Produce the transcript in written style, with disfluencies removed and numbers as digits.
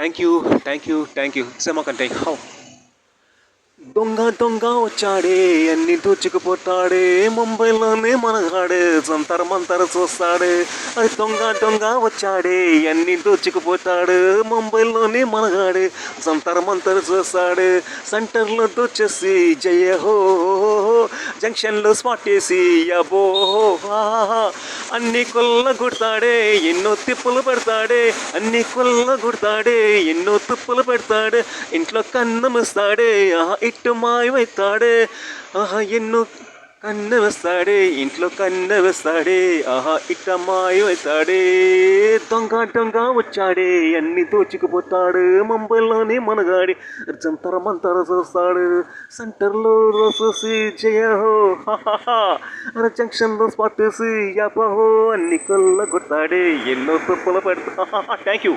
thank you సెమకంటే how దొంగ దొంగ వచ్చాడే అన్ని దోచుకుపోతాడే ముంబైలోనే మనగాడే జంతర్ మంతర్ చూస్తాడే అది దొంగ దొంగ వచ్చాడే అన్ని దోచుకుపోతాడు ముంబైలోనే మనగాడే జంతర్ మంతర్ చూస్తాడు సెంటర్లో దోచేసి జయ హో జంక్షన్లో స్పాట్ వేసి అబో అన్ని కొల్ల గుడతాడే ఎన్నో తిప్పులు పెడతాడే అన్ని కొల్ల గుడతాడే ఎన్నో తిప్పులు పెడతాడే ఇంట్లో కన్నం ఇస్తాడే ఇట్టు మాయమవుతాడే ఎన్నో కన్ను వేస్తాడే ఇంట్లో కన్ను వేస్తాడే ఇట్ట మాయమవుతాడే దొంగ దొంగ వచ్చాడే అన్ని దోచుకుపోతాడు ముంబైలోనే మనగాడి జంతర మంతర చూస్తాడు సెంటర్లో చూసి జయహో జంక్షన్లో స్పాట్ వేసి యాపహో అన్ని కొల్ల కొడతాడే ఎన్నో తప్పులు పెడతా థ్యాంక్ యూ